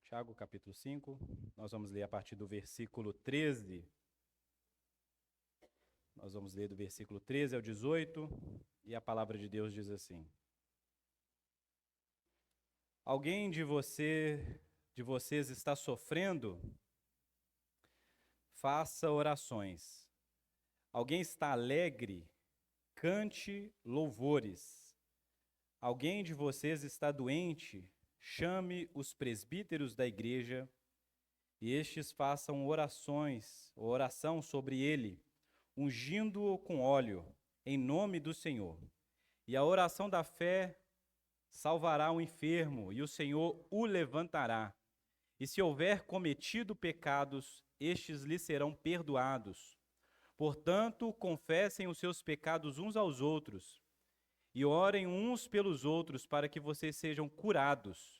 Tiago, capítulo 5, nós vamos ler a partir do versículo 13. Nós vamos ler do versículo 13 ao 18, e a palavra de Deus diz assim: Alguém de vocês está sofrendo? Faça orações. Alguém está alegre? Cante louvores. Alguém de vocês está doente? Chame os presbíteros da igreja, e estes façam oração sobre ele, ungindo-o com óleo, em nome do Senhor. E a oração da fé salvará o enfermo, e o Senhor o levantará. E se houver cometido pecados, estes lhe serão perdoados. Portanto, confessem os seus pecados uns aos outros, e orem uns pelos outros para que vocês sejam curados.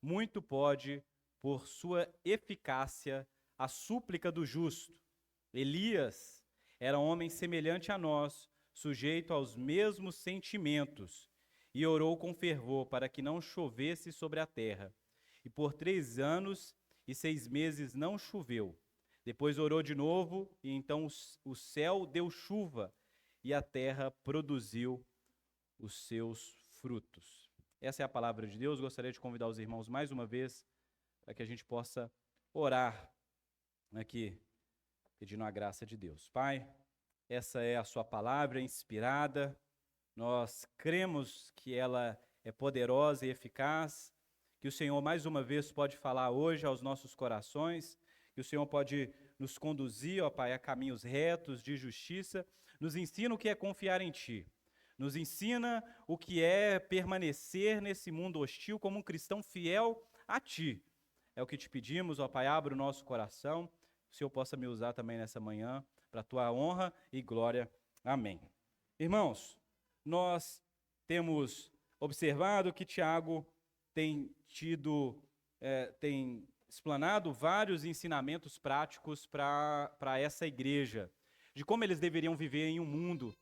Muito pode, por sua eficácia, a súplica do justo. Elias era um homem semelhante a nós, sujeito aos mesmos sentimentos, e orou com fervor para que não chovesse sobre a terra. E por 3 anos e 6 meses não choveu. Depois orou de novo, e então o céu deu chuva, e a terra produziu os seus frutos. Essa é a palavra de Deus. Gostaria de convidar os irmãos mais uma vez para que a gente possa orar aqui, pedindo a graça de Deus. Pai, essa é a sua palavra inspirada. Nós cremos que ela é poderosa e eficaz, que o Senhor mais uma vez pode falar hoje aos nossos corações, que o Senhor pode nos conduzir, ó Pai, a caminhos retos de justiça. Nos ensina o que é confiar em Ti. Nos ensina o que é permanecer nesse mundo hostil como um cristão fiel a Ti. É o que te pedimos, ó Pai, abra o nosso coração, que o Senhor possa me usar também nessa manhã, para a Tua honra e glória. Amém. Irmãos, nós temos observado que Tiago tem explanado vários ensinamentos práticos para essa igreja, de como eles deveriam viver em um mundo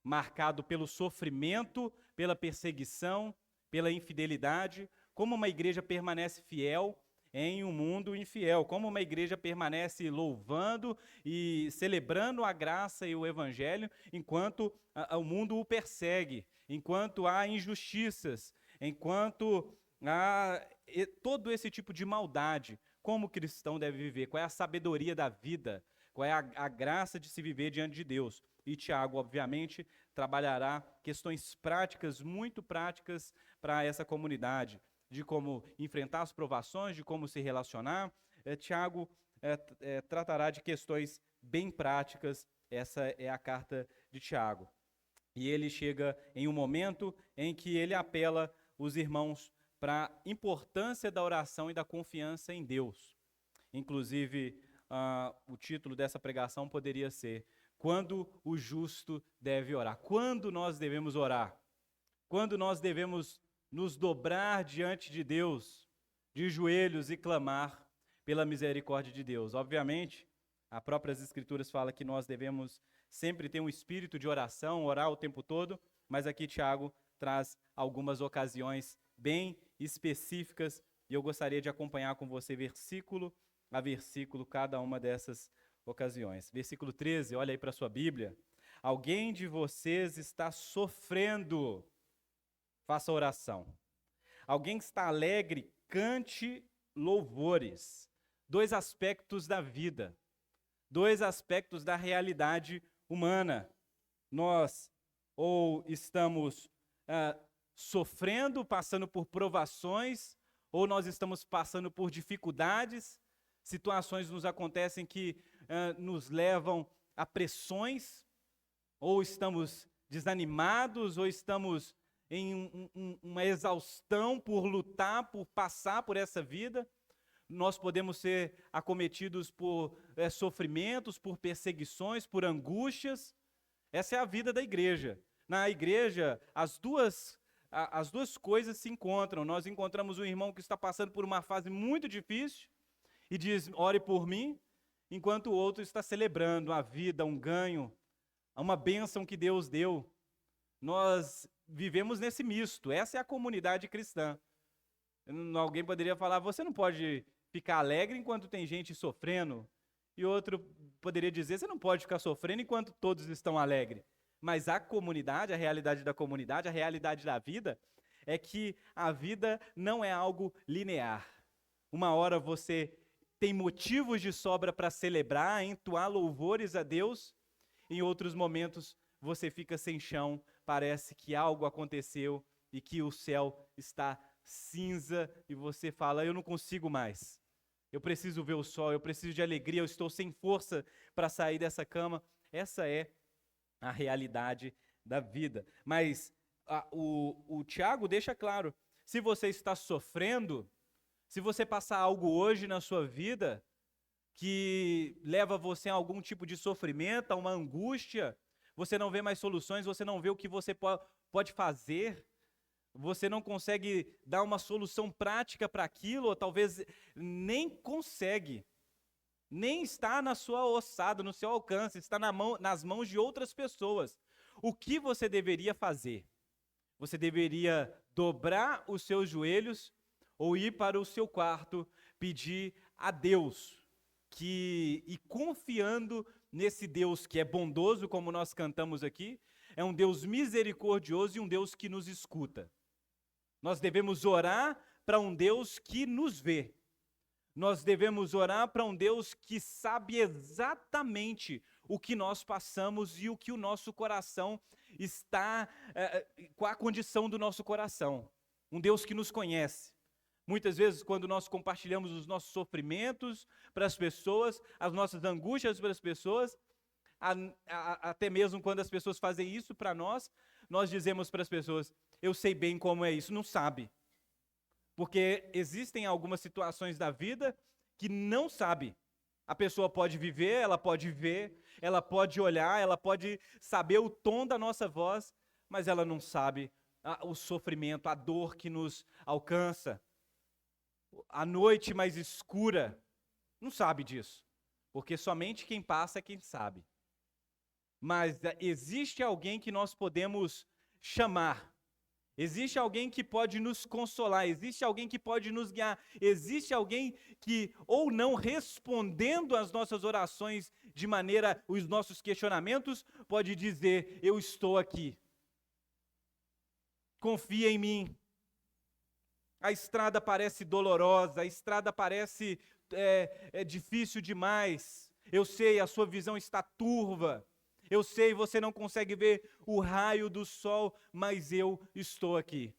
marcado pelo sofrimento, pela perseguição, pela infidelidade, como uma igreja permanece fiel em um mundo infiel, como uma igreja permanece louvando e celebrando a graça e o evangelho, enquanto o mundo o persegue, enquanto há injustiças, enquanto há todo esse tipo de maldade. Como o cristão deve viver? Qual é a sabedoria da vida? Qual é a graça de se viver diante de Deus? E Tiago, obviamente, trabalhará questões práticas, muito práticas para essa comunidade, de como enfrentar as provações, de como se relacionar. Tiago tratará de questões bem práticas. Essa é a carta de Tiago. E ele chega em um momento em que ele apela os irmãos para a importância da oração e da confiança em Deus. Inclusive, o título dessa pregação poderia ser: Quando o justo deve orar. Quando nós devemos orar? Quando nós devemos nos dobrar diante de Deus, de joelhos, e clamar pela misericórdia de Deus? Obviamente, as próprias Escrituras falam que nós devemos sempre ter um espírito de oração, orar o tempo todo, mas aqui Tiago traz algumas ocasiões bem específicas, e eu gostaria de acompanhar com você versículo a versículo cada uma dessas ocasiões. Versículo 13, olha aí para a sua Bíblia. Alguém de vocês está sofrendo, faça oração. Alguém que está alegre, cante louvores. 2 aspectos da vida, 2 aspectos da realidade humana. Nós ou estamos sofrendo, passando por provações, ou nós estamos passando por dificuldades, situações nos acontecem que nos levam a pressões, ou estamos desanimados, ou estamos em uma exaustão por lutar, por passar por essa vida. Nós podemos ser acometidos por sofrimentos, por perseguições, por angústias. Essa é a vida da igreja. Na igreja, as duas coisas se encontram. Nós encontramos um irmão que está passando por uma fase muito difícil e diz: ore por mim, enquanto o outro está celebrando a vida, um ganho, uma bênção que Deus deu. Nós vivemos nesse misto. Essa é a comunidade cristã. Alguém poderia falar, você não pode ficar alegre enquanto tem gente sofrendo. E outro poderia dizer, você não pode ficar sofrendo enquanto todos estão alegres. Mas a comunidade, a realidade da comunidade, a realidade da vida, é que a vida não é algo linear. Uma hora você tem motivos de sobra para celebrar, entoar louvores a Deus, em outros momentos você fica sem chão, parece que algo aconteceu e que o céu está cinza e você fala, eu não consigo mais. Eu preciso ver o sol, eu preciso de alegria, eu estou sem força para sair dessa cama. Essa é a realidade da vida. Mas o Tiago deixa claro, se você está sofrendo, se você passar algo hoje na sua vida que leva você a algum tipo de sofrimento, a uma angústia, você não vê mais soluções, você não vê o que você pode fazer, você não consegue dar uma solução prática para aquilo, ou talvez nem consegue, nem está na sua ossada, no seu alcance, está nas mãos de outras pessoas. O que você deveria fazer? Você deveria dobrar os seus joelhos ou ir para o seu quarto, pedir a Deus, e confiando nesse Deus que é bondoso, como nós cantamos aqui, é um Deus misericordioso e um Deus que nos escuta. Nós devemos orar para um Deus que nos vê. Nós devemos orar para um Deus que sabe exatamente o que nós passamos e o que o nosso coração está, qual a condição do nosso coração. Um Deus que nos conhece. Muitas vezes, quando nós compartilhamos os nossos sofrimentos para as pessoas, as nossas angústias para as pessoas, até mesmo quando as pessoas fazem isso para nós, nós dizemos para as pessoas, eu sei bem como é isso, não sabe. Porque existem algumas situações da vida que não sabe. A pessoa pode viver, ela pode ver, ela pode olhar, ela pode saber o tom da nossa voz, mas ela não sabe o sofrimento, a dor que nos alcança. A noite mais escura, não sabe disso, porque somente quem passa é quem sabe. Mas existe alguém que nós podemos chamar, existe alguém que pode nos consolar, existe alguém que pode nos guiar, existe alguém que, ou não respondendo às nossas orações de maneira, os nossos questionamentos, pode dizer, eu estou aqui, confia em mim. A estrada parece dolorosa, a estrada parece difícil demais. Eu sei, a sua visão está turva. Eu sei, você não consegue ver o raio do sol, mas eu estou aqui.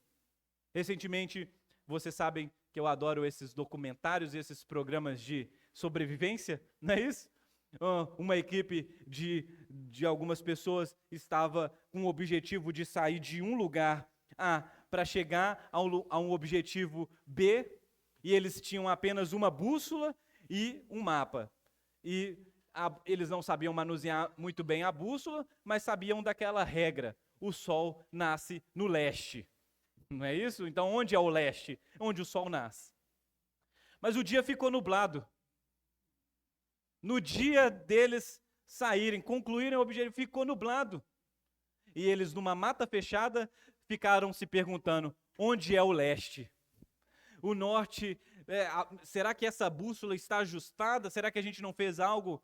Recentemente, vocês sabem que eu adoro esses documentários, esses programas de sobrevivência, não é isso? Uma equipe de algumas pessoas estava com o objetivo de sair de um lugar para chegar a um objetivo B, e eles tinham apenas uma bússola e um mapa. E eles não sabiam manusear muito bem a bússola, mas sabiam daquela regra, o sol nasce no leste. Não é isso? Então, onde é o leste? Onde o sol nasce. Mas o dia ficou nublado. No dia deles saírem, concluírem o objetivo, ficou nublado. E eles, numa mata fechada, ficaram se perguntando, onde é o leste? O norte, será que essa bússola está ajustada? Será que a gente não fez algo?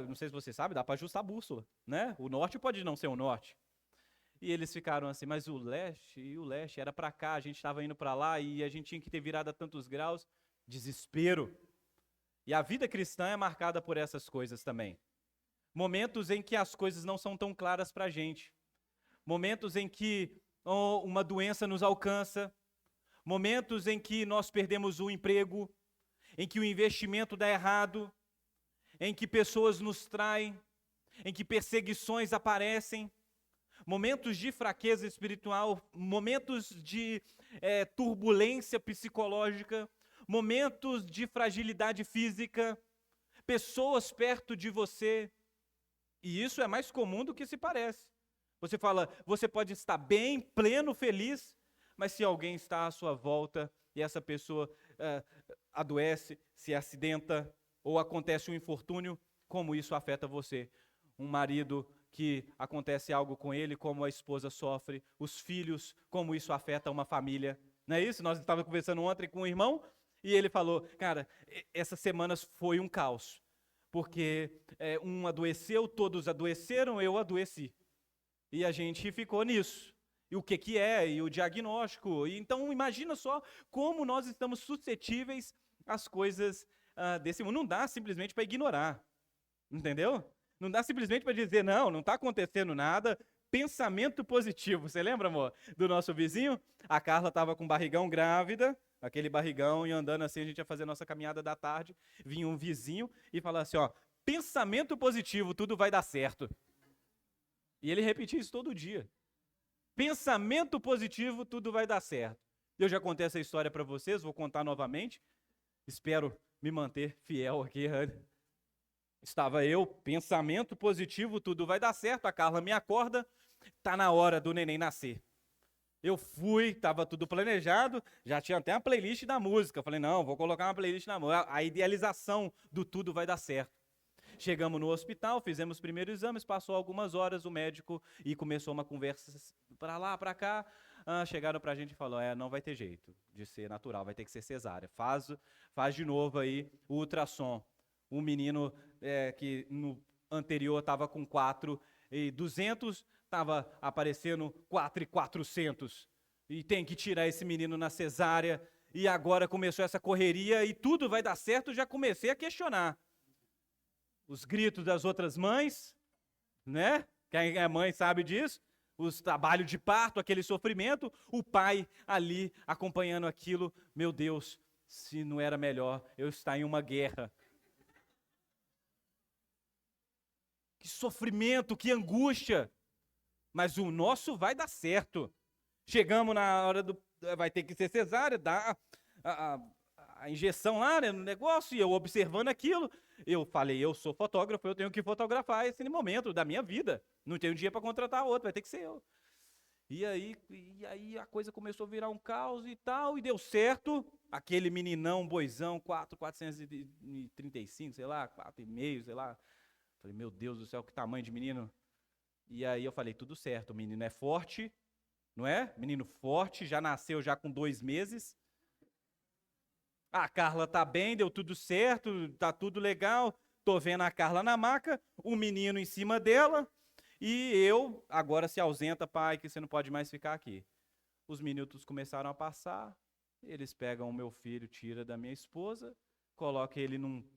Não sei se você sabe, dá para ajustar a bússola, né? O norte pode não ser o norte. E eles ficaram assim, mas o leste era para cá, a gente estava indo para lá e a gente tinha que ter virado a tantos graus. Desespero. E a vida cristã é marcada por essas coisas também. Momentos em que as coisas não são tão claras para a gente. Momentos em que uma doença nos alcança. Momentos em que nós perdemos o emprego. Em que o investimento dá errado. Em que pessoas nos traem. Em que perseguições aparecem. Momentos de fraqueza espiritual. Momentos de turbulência psicológica. Momentos de fragilidade física. Pessoas perto de você. E isso é mais comum do que se parece. Você fala, você pode estar bem, pleno, feliz, mas se alguém está à sua volta e essa pessoa adoece, se acidenta ou acontece um infortúnio, como isso afeta você? Um marido que acontece algo com ele, como a esposa sofre, os filhos, como isso afeta uma família. Não é isso? Nós estávamos conversando ontem com um irmão e ele falou, cara, essas semanas foi um caos, porque um adoeceu, todos adoeceram, eu adoeci. E a gente ficou nisso. E o que que é, e o diagnóstico. E então imagina só como nós estamos suscetíveis às coisas desse mundo. Não dá simplesmente para ignorar, entendeu? Não dá simplesmente para dizer, não está acontecendo nada. Pensamento positivo. Você lembra, amor, do nosso vizinho? A Carla estava com barrigão grávida, aquele barrigão, e andando assim, a gente ia fazer a nossa caminhada da tarde, vinha um vizinho e falava assim, ó, pensamento positivo, tudo vai dar certo. E ele repetia isso todo dia. Pensamento positivo, tudo vai dar certo. Eu já contei essa história para vocês, vou contar novamente. Espero me manter fiel aqui. Estava eu, pensamento positivo, tudo vai dar certo. A Carla me acorda, tá na hora do neném nascer. Eu fui, estava tudo planejado, já tinha até uma playlist da música. Eu falei, não, vou colocar uma playlist na música. A idealização do tudo vai dar certo. Chegamos no hospital, fizemos os primeiros exames, passou algumas horas o médico e começou uma conversa para lá, para cá. Chegaram para a gente e falaram, não vai ter jeito de ser natural, vai ter que ser cesárea. Faz de novo aí o ultrassom. O menino que no anterior estava com 4.200, estava aparecendo 4.400. E tem que tirar esse menino na cesárea. E agora começou essa correria e tudo vai dar certo, já comecei a questionar. Os gritos das outras mães, né? Quem é mãe sabe disso. Os trabalhos de parto, aquele sofrimento. O pai ali acompanhando aquilo. Meu Deus, se não era melhor eu estar em uma guerra. Que sofrimento, que angústia. Mas o nosso vai dar certo. Chegamos na hora do... Vai ter que ser cesárea, dá a injeção lá, né, no negócio, e eu observando aquilo. Eu falei, eu sou fotógrafo, eu tenho que fotografar esse momento da minha vida. Não tenho dinheiro para contratar outro, vai ter que ser eu. E aí a coisa começou a virar um caos e tal, e deu certo. Aquele meninão, boizão, 4.435, sei lá, 4,5, sei lá. Falei, meu Deus do céu, que tamanho de menino. E aí eu falei, tudo certo, o menino é forte, não é? Menino forte, já nasceu já com 2 meses. A Carla tá bem, deu tudo certo, tá tudo legal. Tô vendo a Carla na maca, o menino em cima dela, e eu, agora se ausenta, pai, que você não pode mais ficar aqui. Os minutos começaram a passar, eles pegam o meu filho, tira da minha esposa, coloca ele num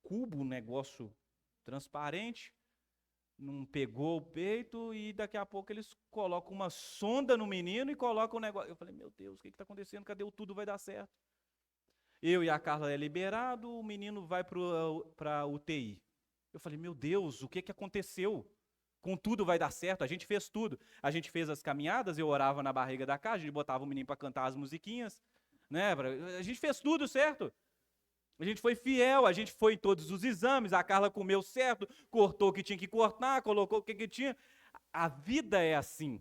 cubo, um negócio transparente, não pegou o peito, e daqui a pouco eles colocam uma sonda no menino e colocam um negócio. Eu falei, meu Deus, o que está acontecendo? Cadê o tudo vai dar certo? Eu e a Carla é liberado, o menino vai para a UTI. Eu falei, meu Deus, o que aconteceu? Com tudo vai dar certo, a gente fez tudo. A gente fez as caminhadas, eu orava na barriga da casa, a gente botava o menino para cantar as musiquinhas, né? A gente fez tudo certo. A gente foi fiel, a gente foi em todos os exames, a Carla comeu certo, cortou o que tinha que cortar, colocou o que tinha. A vida é assim.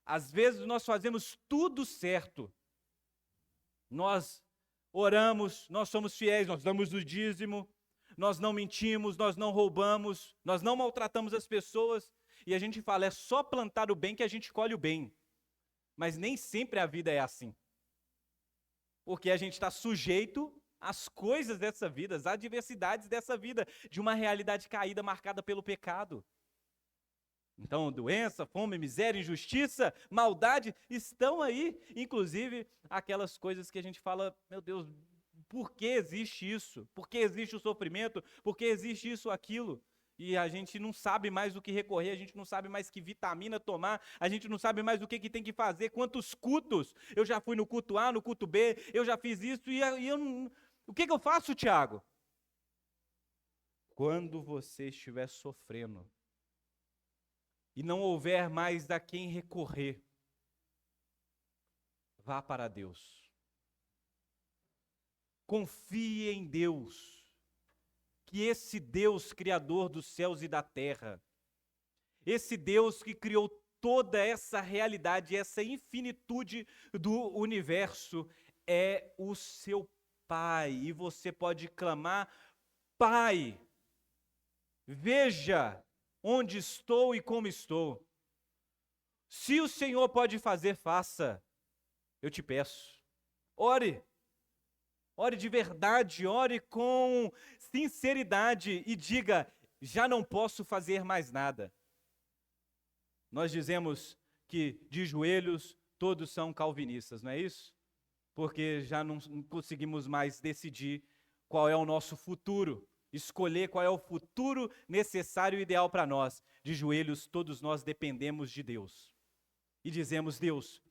Às vezes nós fazemos tudo certo. Nós oramos, nós somos fiéis, nós damos o dízimo, nós não mentimos, nós não roubamos, nós não maltratamos as pessoas. E a gente fala, é só plantar o bem que a gente colhe o bem. Mas nem sempre a vida é assim. Porque a gente está sujeito as coisas dessa vida, as adversidades dessa vida, de uma realidade caída marcada pelo pecado. Então, doença, fome, miséria, injustiça, maldade estão aí, inclusive aquelas coisas que a gente fala, meu Deus, por que existe isso? Por que existe o sofrimento? Por que existe isso, aquilo? E a gente não sabe mais o que recorrer, a gente não sabe mais que vitamina tomar, a gente não sabe mais o que tem que fazer, quantos cultos. Eu já fui no culto A, no culto B, eu já fiz isso e eu não... O que eu faço, Tiago? Quando você estiver sofrendo e não houver mais a quem recorrer, vá para Deus. Confie em Deus, que esse Deus criador dos céus e da terra, esse Deus que criou toda essa realidade, essa infinitude do universo, é o seu Pai, e você pode clamar, Pai, veja onde estou e como estou. Se o Senhor pode fazer, faça. eu te peço, ore. Ore de verdade, ore com sinceridade e diga: já não posso fazer mais nada. Nós dizemos que de joelhos todos são calvinistas, não é isso? Porque já não conseguimos mais decidir qual é o nosso futuro, escolher qual é o futuro necessário e ideal para nós. De joelhos todos nós dependemos de Deus. E dizemos: Deus,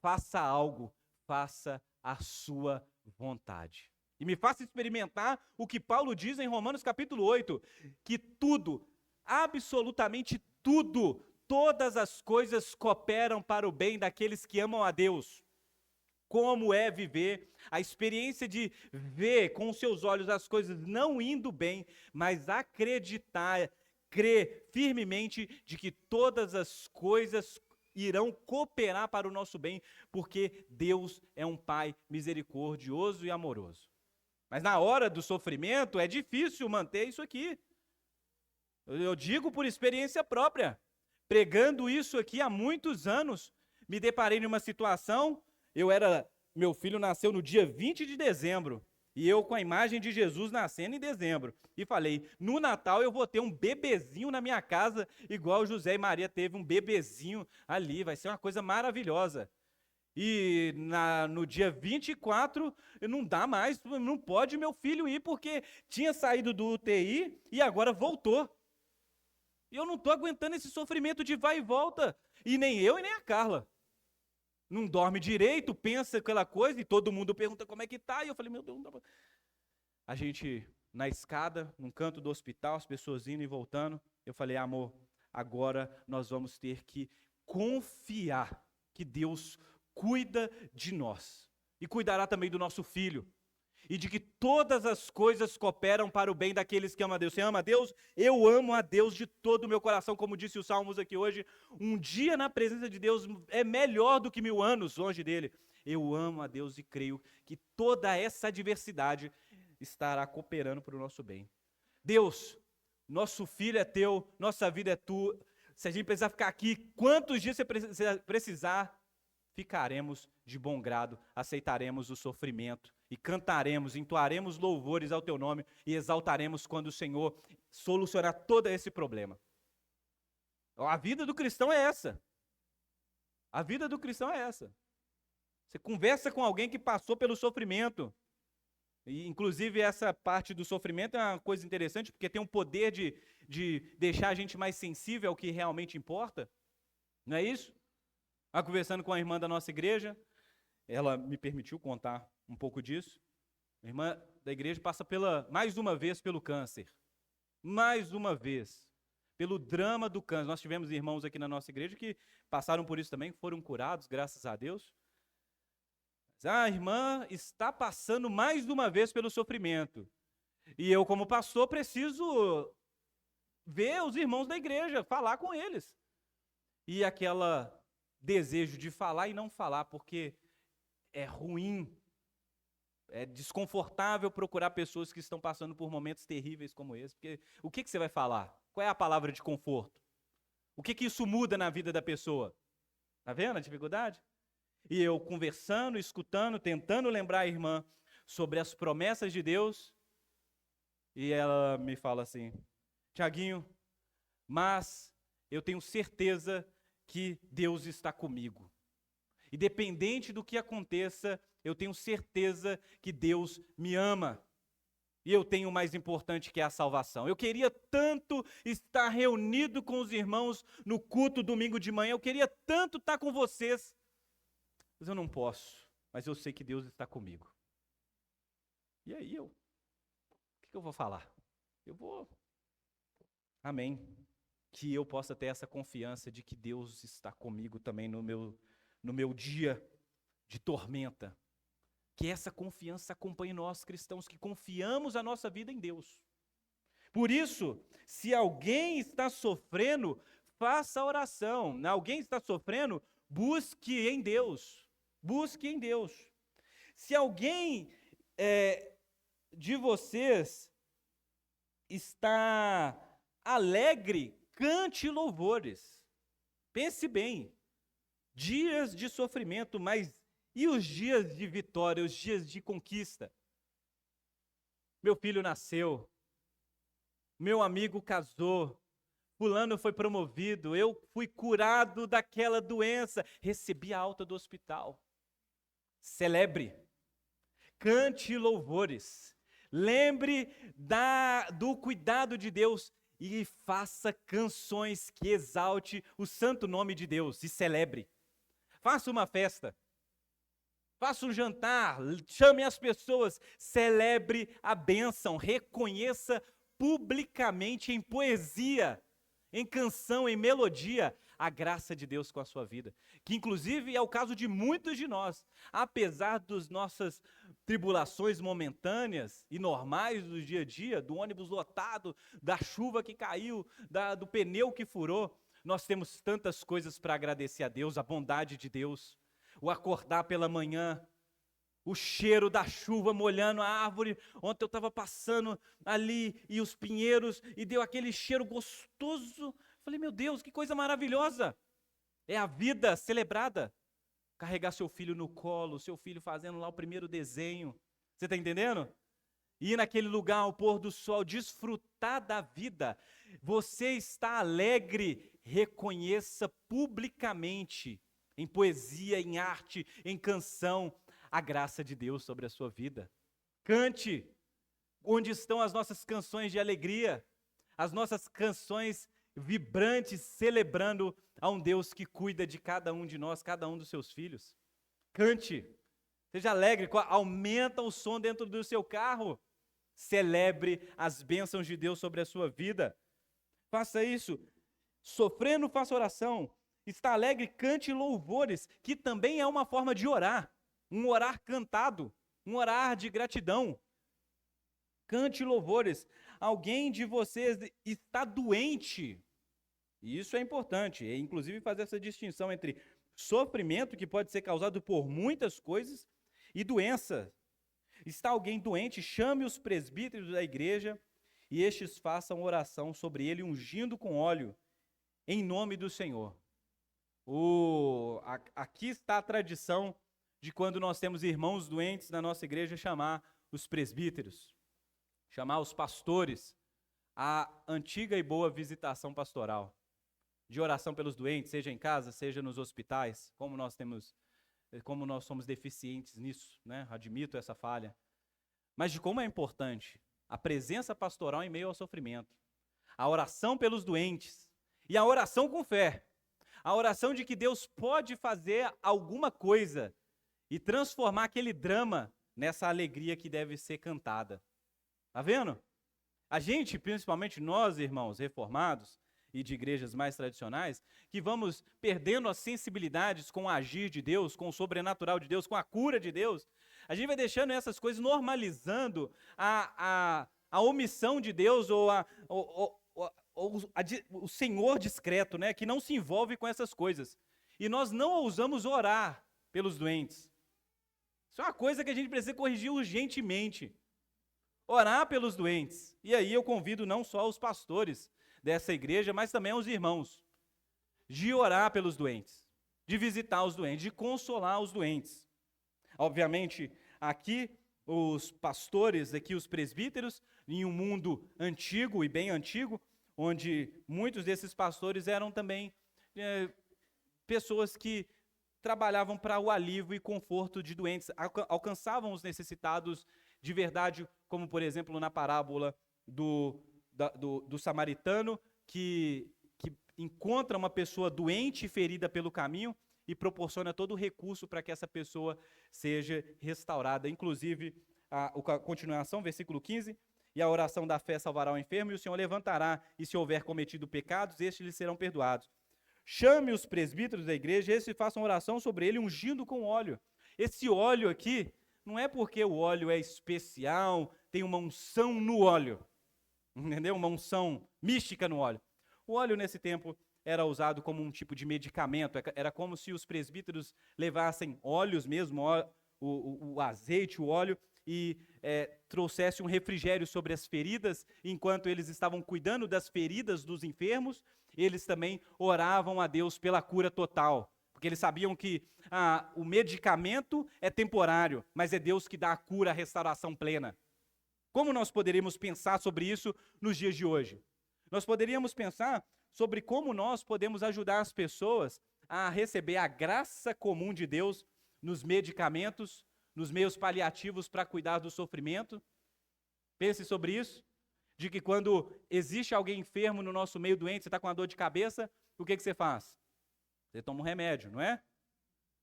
faça algo, faça a sua vontade. E me faça experimentar o que Paulo diz em Romanos capítulo 8, que tudo, absolutamente tudo, todas as coisas cooperam para o bem daqueles que amam a Deus. Como é viver a experiência de ver com os seus olhos as coisas não indo bem, mas acreditar, crer firmemente de que todas as coisas irão cooperar para o nosso bem, porque Deus é um Pai misericordioso e amoroso. Mas na hora do sofrimento é difícil manter isso aqui. Eu digo por experiência própria. Pregando isso aqui há muitos anos, me deparei numa situação, meu filho nasceu no dia 20 de dezembro, e eu com a imagem de Jesus nascendo em dezembro. E falei, no Natal eu vou ter um bebezinho na minha casa, igual José e Maria teve um bebezinho ali, vai ser uma coisa maravilhosa. E no dia 24, não dá mais, não pode meu filho ir, porque tinha saído do UTI e agora voltou. E eu não estou aguentando esse sofrimento de vai e volta, e nem eu e nem a Carla. Não dorme direito, pensa aquela coisa, e todo mundo pergunta como é que tá, e eu falei, meu Deus, não dá pra... A gente, na escada, num canto do hospital, as pessoas indo e voltando, eu falei, amor, agora nós vamos ter que confiar que Deus cuida de nós, e cuidará também do nosso filho, e de que todas as coisas cooperam para o bem daqueles que amam a Deus. Você ama a Deus? Eu amo a Deus de todo o meu coração, como disse o Salmos aqui hoje. Um dia na presença de Deus é melhor do que 1000 anos longe dele. Eu amo a Deus e creio que toda essa adversidade estará cooperando para o nosso bem. Deus, nosso filho é teu, nossa vida é tua. Se a gente precisar ficar aqui, quantos dias você precisar, ficaremos de bom grado, aceitaremos o sofrimento e cantaremos, entoaremos louvores ao teu nome e exaltaremos quando o Senhor solucionar todo esse problema. A vida do cristão é essa. A vida do cristão é essa. Você conversa com alguém que passou pelo sofrimento. E, inclusive, essa parte do sofrimento é uma coisa interessante, porque tem um poder de deixar a gente mais sensível ao que realmente importa. Não é isso? Conversando com a irmã da nossa igreja, ela me permitiu contar um pouco disso. A irmã da igreja passa mais uma vez pelo câncer. Mais uma vez. Pelo drama do câncer. Nós tivemos irmãos aqui na nossa igreja que passaram por isso também, foram curados, graças a Deus. A irmã está passando mais uma vez pelo sofrimento. E eu, como pastor, preciso ver os irmãos da igreja, falar com eles. E aquela desejo de falar e não falar, porque é ruim, é desconfortável procurar pessoas que estão passando por momentos terríveis como esse, porque o que você vai falar? Qual é a palavra de conforto? O que isso muda na vida da pessoa? Tá vendo a dificuldade? E eu conversando, escutando, tentando lembrar a irmã sobre as promessas de Deus, e ela me fala assim, Tiaguinho, mas eu tenho certeza que Deus está comigo. Independente do que aconteça, eu tenho certeza que Deus me ama. E eu tenho o mais importante, que é a salvação. Eu queria tanto estar reunido com os irmãos no culto domingo de manhã, eu queria tanto estar com vocês, mas eu não posso, mas eu sei que Deus está comigo. E aí o que eu vou falar? Amém. Que eu possa ter essa confiança de que Deus está comigo também no meu dia de tormenta. Que essa confiança acompanhe nós cristãos que confiamos a nossa vida em Deus. Por isso, se alguém está sofrendo, faça oração. Alguém está sofrendo, busque em Deus. Busque em Deus. Se alguém de vocês está alegre, cante louvores. Pense bem, dias de sofrimento, mas E os dias de vitória, os dias de conquista? Meu filho nasceu, meu amigo casou, fulano foi promovido, eu fui curado daquela doença, recebi a alta do hospital. Celebre, cante louvores, lembre do cuidado de Deus e faça canções que exalte o santo nome de Deus e celebre. Faça uma festa, faça um jantar, chame as pessoas, celebre a bênção, reconheça publicamente em poesia, em canção, em melodia, a graça de Deus com a sua vida. Que inclusive é o caso de muitos de nós. Apesar das nossas tribulações momentâneas e normais do dia a dia, do ônibus lotado, da chuva que caiu, do pneu que furou, nós temos tantas coisas para agradecer a Deus, a bondade de Deus, o acordar pela manhã, o cheiro da chuva molhando a árvore. Ontem eu estava passando ali e os pinheiros e deu aquele cheiro gostoso. Falei, meu Deus, que coisa maravilhosa. É a vida celebrada. Carregar seu filho no colo, seu filho fazendo lá o primeiro desenho. Você está entendendo? Ir naquele lugar ao pôr do sol, desfrutar da vida. Você está alegre, reconheça publicamente, em poesia, em arte, em canção, a graça de Deus sobre a sua vida. Cante. Onde estão as nossas canções de alegria? As nossas canções vibrantes, celebrando a um Deus que cuida de cada um de nós, cada um dos seus filhos. Cante. Seja alegre, aumenta o som dentro do seu carro. Celebre as bênçãos de Deus sobre a sua vida. Faça isso. Sofrendo, faça oração. Está alegre, cante louvores, que também é uma forma de orar. Um orar cantado, um orar de gratidão. Cante louvores. Alguém de vocês está doente. E isso é importante, inclusive fazer essa distinção entre sofrimento, que pode ser causado por muitas coisas, e doença. Está alguém doente, chame os presbíteros da igreja e estes façam oração sobre ele, ungindo com óleo, em nome do Senhor. Aqui está a tradição de quando nós temos irmãos doentes na nossa igreja, chamar os presbíteros, chamar os pastores, a antiga e boa visitação pastoral, de oração pelos doentes, seja em casa, seja nos hospitais, como nós somos deficientes nisso, né? Admito essa falha, mas de como é importante a presença pastoral em meio ao sofrimento, a oração pelos doentes e a oração com fé, a oração de que Deus pode fazer alguma coisa e transformar aquele drama nessa alegria que deve ser cantada. Tá vendo? A gente, principalmente nós, irmãos reformados e de igrejas mais tradicionais, que vamos perdendo as sensibilidades com o agir de Deus, com o sobrenatural de Deus, com a cura de Deus, a gente vai deixando essas coisas, normalizando a omissão de Deus ou o Senhor discreto, né, que não se envolve com essas coisas. E nós não ousamos orar pelos doentes. Isso é uma coisa que a gente precisa corrigir urgentemente. Orar pelos doentes. E aí eu convido não só os pastores dessa igreja, mas também os irmãos, de orar pelos doentes, de visitar os doentes, de consolar os doentes. Obviamente, aqui os pastores, aqui os presbíteros, em um mundo antigo e bem antigo, onde muitos desses pastores eram também pessoas que trabalhavam para o alívio e conforto de doentes, alcançavam os necessitados de verdade, como por exemplo na parábola do samaritano, que encontra uma pessoa doente e ferida pelo caminho e proporciona todo o recurso para que essa pessoa seja restaurada. Inclusive, a continuação, versículo 15, e a oração da fé salvará o enfermo, e o Senhor levantará, e se houver cometido pecados, estes lhe serão perdoados. Chame os presbíteros da igreja, esses façam oração sobre ele, ungindo com óleo. Esse óleo aqui, não é porque o óleo é especial, tem uma unção no óleo, entendeu? Uma unção mística no óleo. O óleo nesse tempo era usado como um tipo de medicamento, era como se os presbíteros levassem óleos mesmo, o azeite, o óleo, e trouxesse um refrigério sobre as feridas, enquanto eles estavam cuidando das feridas dos enfermos, eles também oravam a Deus pela cura total, Porque eles sabiam que o medicamento é temporário, mas é Deus que dá a cura, a restauração plena. Como nós poderíamos pensar sobre isso nos dias de hoje? Nós poderíamos pensar sobre como nós podemos ajudar as pessoas a receber a graça comum de Deus nos medicamentos, nos meios paliativos para cuidar do sofrimento. Pense sobre isso, de que quando existe alguém enfermo no nosso meio doente, você está com uma dor de cabeça, o que você faz? Você toma um remédio, não é?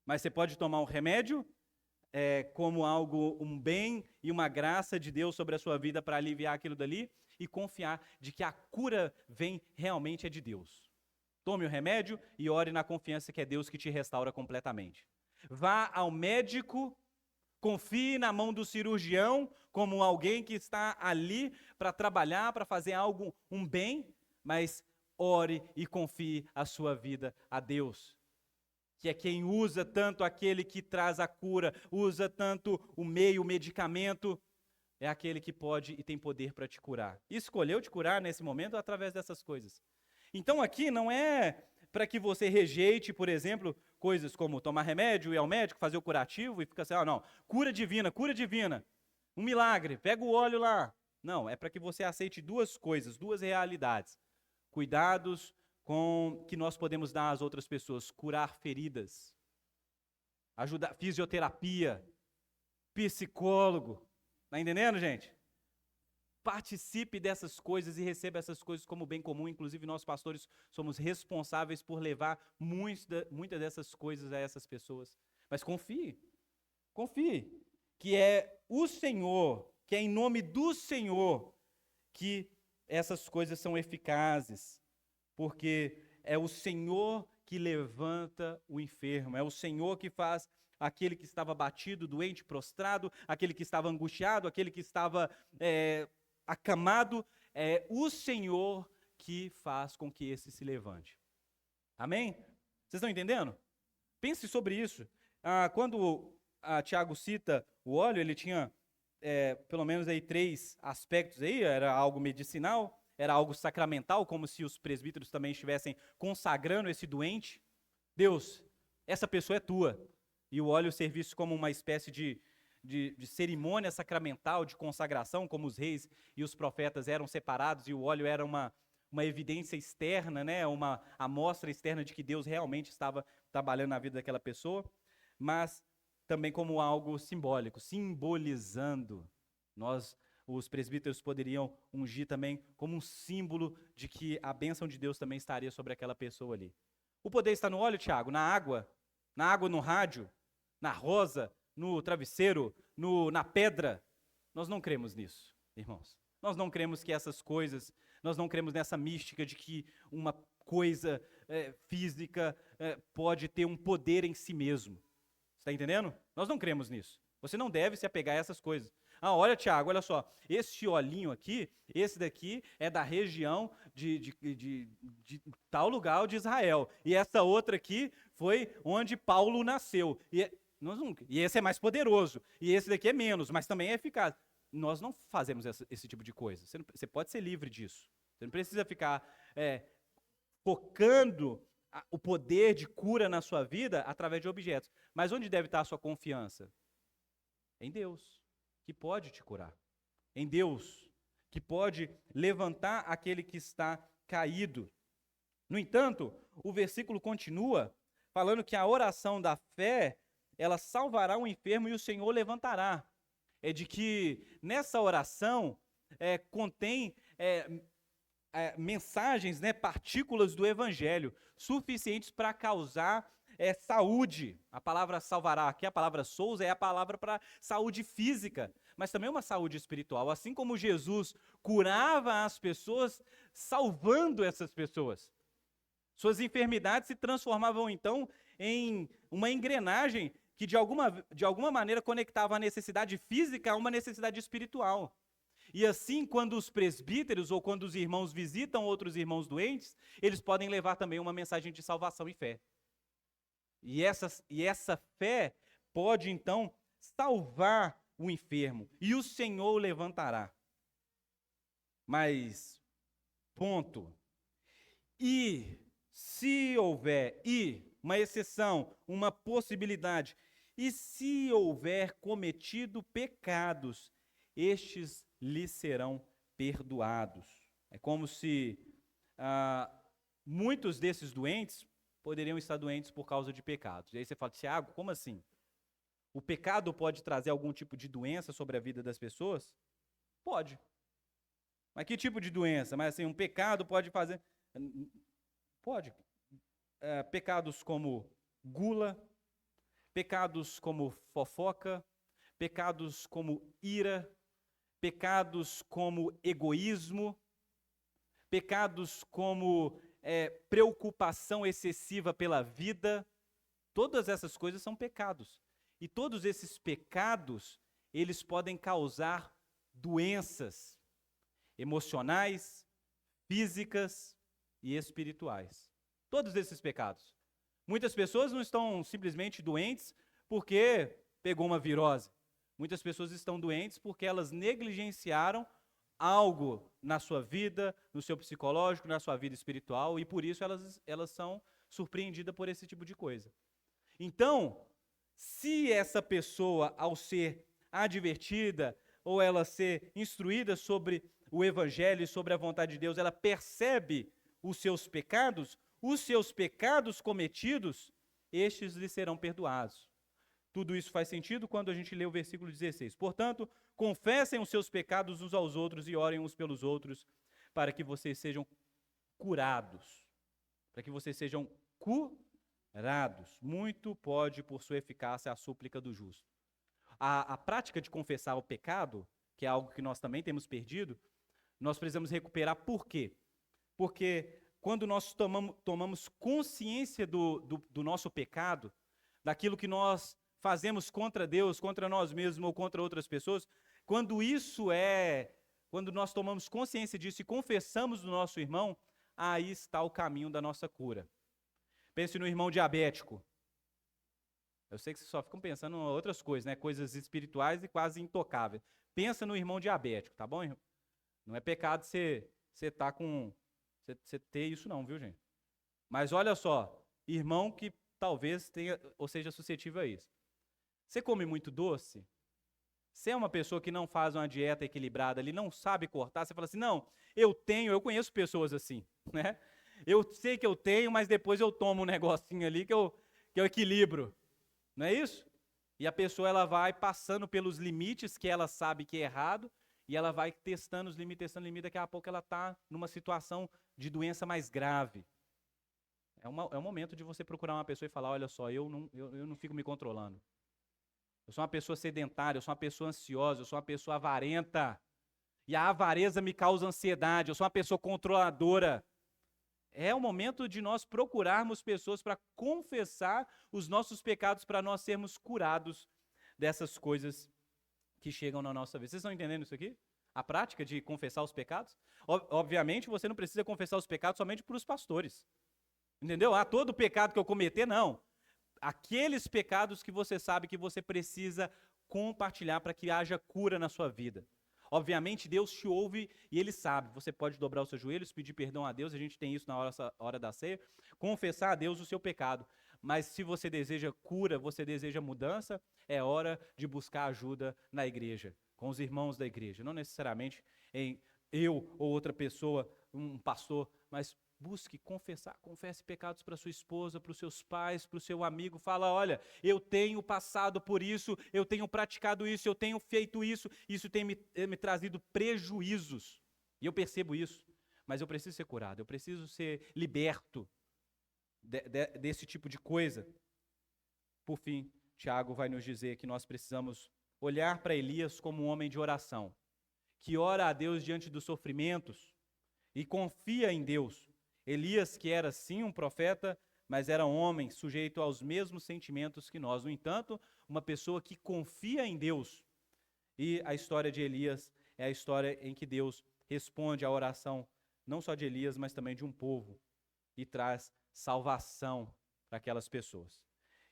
Mas você pode tomar um remédio como algo, um bem e uma graça de Deus sobre a sua vida para aliviar aquilo dali e confiar de que a cura vem realmente é de Deus. Tome o remédio e ore na confiança que é Deus que te restaura completamente. Vá ao médico, confie na mão do cirurgião como alguém que está ali para trabalhar, para fazer algo, um bem, mas ore e confie a sua vida a Deus, que é quem usa tanto aquele que traz a cura, usa tanto o meio, o medicamento, é aquele que pode e tem poder para te curar. E escolheu te curar nesse momento através dessas coisas. Então aqui não é para que você rejeite, por exemplo, coisas como tomar remédio, ir ao médico, fazer o curativo e ficar assim, não, cura divina, um milagre, pega o óleo lá. Não, é para que você aceite duas coisas, duas realidades. Cuidados que nós podemos dar às outras pessoas, curar feridas, ajudar, fisioterapia, psicólogo. Está entendendo, gente? Participe dessas coisas e receba essas coisas como bem comum. Inclusive, nós pastores somos responsáveis por levar muitas dessas coisas a essas pessoas. Mas confie que é o Senhor, que é em nome do Senhor que essas coisas são eficazes. Porque é o Senhor que levanta o enfermo, é o Senhor que faz aquele que estava abatido, doente, prostrado, aquele que estava angustiado, aquele que estava acamado, é o Senhor que faz com que esse se levante. Amém? Vocês estão entendendo? Pense sobre isso. Quando Tiago cita o óleo, ele tinha pelo menos aí 3 aspectos aí, era algo medicinal, era algo sacramental, como se os presbíteros também estivessem consagrando esse doente. Deus, essa pessoa é tua. E o óleo servisse como uma espécie de cerimônia sacramental, de consagração, como os reis e os profetas eram separados, e o óleo era uma evidência externa, né? Uma amostra externa de que Deus realmente estava trabalhando na vida daquela pessoa, mas também como algo simbólico, simbolizando. Os presbíteros poderiam ungir também como um símbolo de que a bênção de Deus também estaria sobre aquela pessoa ali. O poder está no óleo, Tiago? Na água, no rádio, na rosa, no travesseiro, na pedra. Nós não cremos nisso, irmãos. Nós não cremos que essas coisas, nós não cremos nessa mística de que uma coisa física pode ter um poder em si mesmo. Você está entendendo? Nós não cremos nisso. Você não deve se apegar a essas coisas. Olha, Tiago, olha só, esse olhinho aqui, esse daqui é da região de tal lugar de Israel, e essa outra aqui foi onde Paulo nasceu, e esse é mais poderoso, e esse daqui é menos, mas também é eficaz. Nós não fazemos esse tipo de coisa, você pode ser livre disso, você não precisa ficar focando o poder de cura na sua vida através de objetos, mas onde deve estar a sua confiança? Em Deus, que pode te curar. Em Deus, que pode levantar aquele que está caído. No entanto, o versículo continua falando que a oração da fé, ela salvará o enfermo e o Senhor o levantará. É de que nessa oração contém mensagens, partículas do evangelho, suficientes para causar saúde. A palavra salvará aqui, a palavra sous, é a palavra para saúde física, mas também uma saúde espiritual. Assim como Jesus curava as pessoas, salvando essas pessoas. Suas enfermidades se transformavam então em uma engrenagem que de alguma maneira conectava a necessidade física a uma necessidade espiritual. E assim, quando os presbíteros ou quando os irmãos visitam outros irmãos doentes, eles podem levar também uma mensagem de salvação e fé. E essa fé pode, então, salvar o enfermo. E o Senhor o levantará. Mas, ponto. E se houver, uma exceção, uma possibilidade. E se houver cometido pecados, estes lhe serão perdoados. É como se muitos desses doentes poderiam estar doentes por causa de pecados. E aí você fala, Tiago, como assim? O pecado pode trazer algum tipo de doença sobre a vida das pessoas? Pode. Mas que tipo de doença? Mas assim, um pecado pode fazer... Pode. Pecados como gula, pecados como fofoca, pecados como ira, pecados como egoísmo, pecados como preocupação excessiva pela vida. Todas essas coisas são pecados. E todos esses pecados, eles podem causar doenças emocionais, físicas e espirituais. Todos esses pecados. Muitas pessoas não estão simplesmente doentes porque pegou uma virose. Muitas pessoas estão doentes porque elas negligenciaram algo na sua vida, no seu psicológico, na sua vida espiritual, e por isso elas são surpreendidas por esse tipo de coisa. Então, se essa pessoa, ao ser advertida, ou ela ser instruída sobre o Evangelho e sobre a vontade de Deus, ela percebe os seus pecados cometidos, estes lhe serão perdoados. Tudo isso faz sentido quando a gente lê o versículo 16. Portanto, confessem os seus pecados uns aos outros e orem uns pelos outros, para que vocês sejam curados. Para que vocês sejam curados. Muito pode, por sua eficácia, a súplica do justo. A prática de confessar o pecado, que é algo que nós também temos perdido, nós precisamos recuperar. Por quê? Porque quando nós tomamos consciência do nosso pecado, daquilo que nós fazemos contra Deus, contra nós mesmos ou contra outras pessoas, quando nós tomamos consciência disso e confessamos do nosso irmão, aí está o caminho da nossa cura. Pense no irmão diabético. Eu sei que vocês só ficam pensando em outras coisas, né? Coisas espirituais e quase intocáveis. Pensa no irmão diabético, tá bom? Não é pecado você ter isso não, viu, gente? Mas olha só, irmão que talvez tenha ou seja suscetível a isso. Você come muito doce? Você é uma pessoa que não faz uma dieta equilibrada, ele não sabe cortar, você fala assim, não, eu conheço pessoas assim, né? Eu sei que eu tenho, mas depois eu tomo um negocinho ali que eu equilibro. Não é isso? E a pessoa ela vai passando pelos limites que ela sabe que é errado, e ela vai testando os limites, daqui a pouco ela está numa situação de doença mais grave. É um momento de você procurar uma pessoa e falar, olha só, eu não fico me controlando. Eu sou uma pessoa sedentária, eu sou uma pessoa ansiosa, eu sou uma pessoa avarenta. E a avareza me causa ansiedade, eu sou uma pessoa controladora. É o momento de nós procurarmos pessoas para confessar os nossos pecados, para nós sermos curados dessas coisas que chegam na nossa vida. Vocês estão entendendo isso aqui? A prática de confessar os pecados? Obviamente, você não precisa confessar os pecados somente para os pastores. Entendeu? Todo pecado que eu cometer, não. Aqueles pecados que você sabe que você precisa compartilhar para que haja cura na sua vida. Obviamente, Deus te ouve e Ele sabe. Você pode dobrar os seus joelhos, pedir perdão a Deus, a gente tem isso na hora da ceia, confessar a Deus o seu pecado. Mas se você deseja cura, você deseja mudança, é hora de buscar ajuda na igreja, com os irmãos da igreja. Não necessariamente em eu ou outra pessoa, um pastor, mas confesse pecados para sua esposa, para os seus pais, para o seu amigo. Fala, olha, eu tenho passado por isso, eu tenho praticado isso, eu tenho feito isso tem me trazido prejuízos. E eu percebo isso, mas eu preciso ser curado, eu preciso ser liberto desse tipo de coisa. Por fim, Tiago vai nos dizer que nós precisamos olhar para Elias como um homem de oração, que ora a Deus diante dos sofrimentos e confia em Deus. Elias, que era sim um profeta, mas era um homem sujeito aos mesmos sentimentos que nós. No entanto, uma pessoa que confia em Deus. E a história de Elias é a história em que Deus responde à oração, não só de Elias, mas também de um povo, e traz salvação para aquelas pessoas.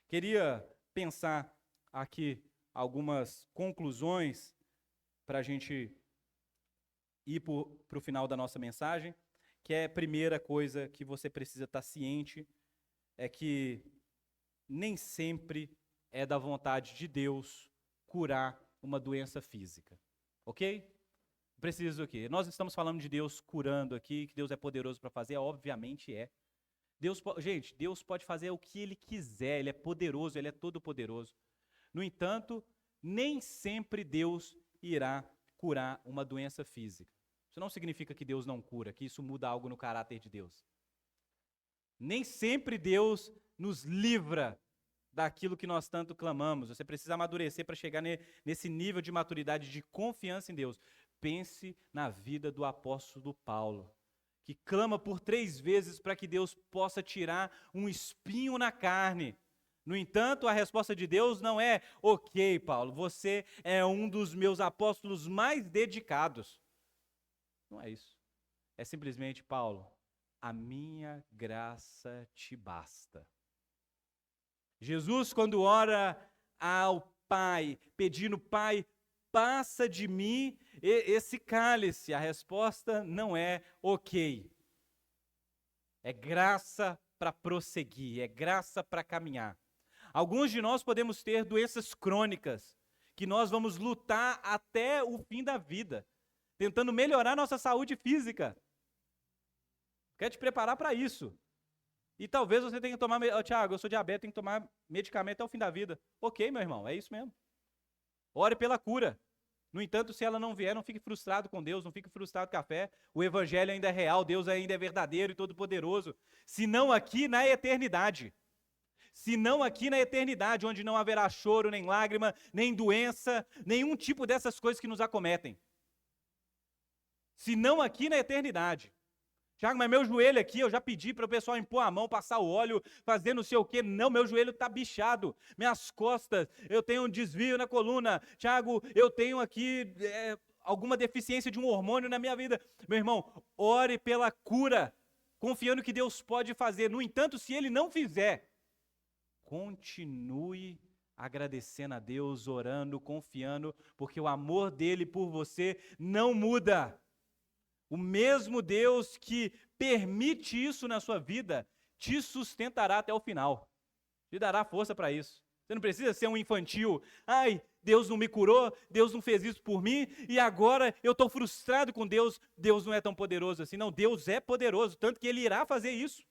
Queria pensar aqui algumas conclusões para a gente ir para o final da nossa mensagem, que é a primeira coisa que você precisa estar ciente, é que nem sempre é da vontade de Deus curar uma doença física, ok? Preciso o quê? Nós estamos falando de Deus curando aqui, que Deus é poderoso para fazer, obviamente é. Gente, Deus pode fazer o que Ele quiser, Ele é poderoso, Ele é todo poderoso. No entanto, nem sempre Deus irá curar uma doença física. Isso não significa que Deus não cura, que isso muda algo no caráter de Deus. Nem sempre Deus nos livra daquilo que nós tanto clamamos. Você precisa amadurecer para chegar nesse nível de maturidade, de confiança em Deus. Pense na vida do apóstolo Paulo, que clama por 3 vezes para que Deus possa tirar um espinho na carne. No entanto, a resposta de Deus não é: ok, Paulo, você é um dos meus apóstolos mais dedicados. Não é isso. É simplesmente: Paulo, a minha graça te basta. Jesus, quando ora ao Pai, pedindo: Pai, passa de mim esse cálice, a resposta não é ok. É graça para prosseguir, é graça para caminhar. Alguns de nós podemos ter doenças crônicas, que nós vamos lutar até o fim da vida, tentando melhorar nossa saúde física. Quer te preparar para isso. E talvez você tenha que tomar... Tiago, eu sou diabético, tenho que tomar medicamento até o fim da vida. Ok, meu irmão, é isso mesmo. Ore pela cura. No entanto, se ela não vier, não fique frustrado com Deus, não fique frustrado com a fé. O evangelho ainda é real, Deus ainda é verdadeiro e todo-poderoso. Se não aqui, na eternidade. Se não aqui na eternidade, onde não haverá choro, nem lágrima, nem doença, nenhum tipo dessas coisas que nos acometem. Se não aqui na eternidade. Tiago, mas meu joelho aqui, eu já pedi para o pessoal impor a mão, passar o óleo, fazer não sei o quê. Não, meu joelho está bichado. Minhas costas, eu tenho um desvio na coluna. Tiago, eu tenho aqui alguma deficiência de um hormônio na minha vida. Meu irmão, ore pela cura, confiando que Deus pode fazer. No entanto, se Ele não fizer, continue agradecendo a Deus, orando, confiando, porque o amor dele por você não muda. O mesmo Deus que permite isso na sua vida, te sustentará até o final. Te dará força para isso. Você não precisa ser um infantil. Ai, Deus não me curou, Deus não fez isso por mim, e agora eu estou frustrado com Deus. Deus não é tão poderoso assim. Não, Deus é poderoso, tanto que Ele irá fazer isso.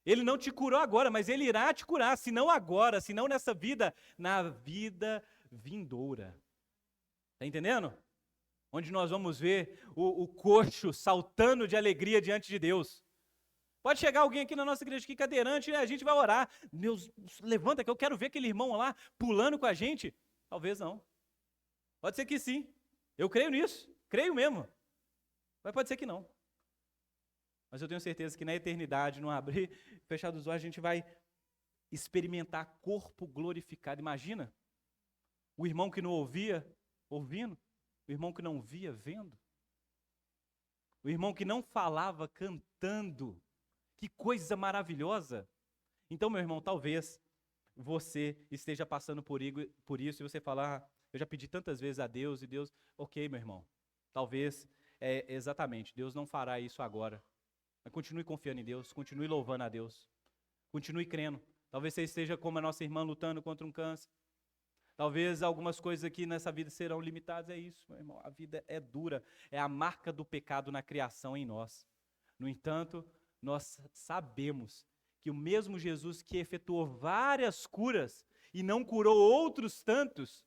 Ele não te curou agora, mas Ele irá te curar, se não agora, se não nessa vida, na vida vindoura. Está entendendo? Onde nós vamos ver o coxo saltando de alegria diante de Deus. Pode chegar alguém aqui na nossa igreja, aqui cadeirante, e a gente vai orar. Deus, levanta que eu quero ver aquele irmão lá pulando com a gente. Talvez não. Pode ser que sim. Eu creio nisso. Creio mesmo. Mas pode ser que não. Mas eu tenho certeza que na eternidade, no abrir e fechar dos olhos, a gente vai experimentar corpo glorificado. Imagina o irmão que não ouvia, ouvindo. O irmão que não via, vendo. O irmão que não falava, cantando. Que coisa maravilhosa. Então, meu irmão, talvez você esteja passando por isso e você falar: eu já pedi tantas vezes a Deus e Deus... Ok, meu irmão. Talvez, exatamente, Deus não fará isso agora. Mas continue confiando em Deus, continue louvando a Deus. Continue crendo. Talvez você esteja como a nossa irmã lutando contra um câncer. Talvez algumas coisas aqui nessa vida serão limitadas, é isso, meu irmão. A vida é dura, é a marca do pecado na criação em nós. No entanto, nós sabemos que o mesmo Jesus que efetuou várias curas e não curou outros tantos,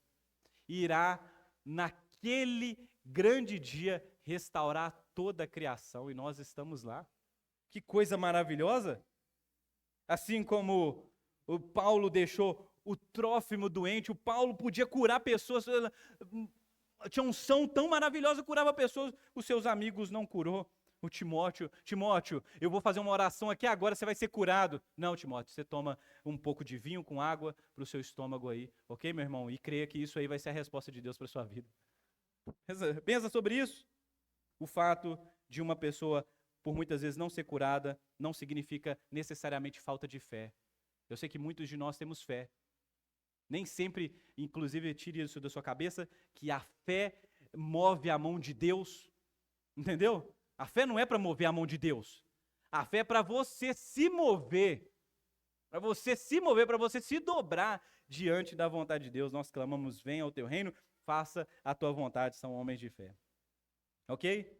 irá naquele grande dia restaurar toda a criação e nós estamos lá. Que coisa maravilhosa! Assim como o Paulo deixou o Trófimo doente, o Paulo podia curar pessoas, tinha uma unção tão maravilhosa, curava pessoas, os seus amigos não curou. O Timóteo, eu vou fazer uma oração aqui agora, você vai ser curado. Não, Timóteo, você toma um pouco de vinho com água para o seu estômago aí, ok, meu irmão? E creia que isso aí vai ser a resposta de Deus para a sua vida. Pensa sobre isso. O fato de uma pessoa, por muitas vezes, não ser curada, não significa necessariamente falta de fé. Eu sei que muitos de nós temos fé. Nem sempre, inclusive, tire isso da sua cabeça, que a fé move a mão de Deus. Entendeu? A fé não é para mover a mão de Deus. A fé é para você se mover para você se mover, para você se dobrar diante da vontade de Deus. Nós clamamos: venha ao teu reino, faça a tua vontade. São homens de fé. Ok?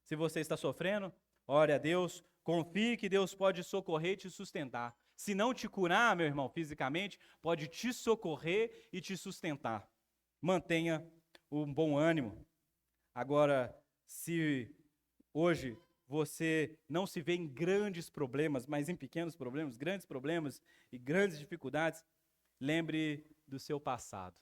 Se você está sofrendo, ore a Deus, confie que Deus pode socorrer e te sustentar. Se não te curar, meu irmão, fisicamente, pode te socorrer e te sustentar. Mantenha um bom ânimo. Agora, se hoje você não se vê em grandes problemas, mas em pequenos problemas, grandes problemas e grandes dificuldades, lembre do seu passado.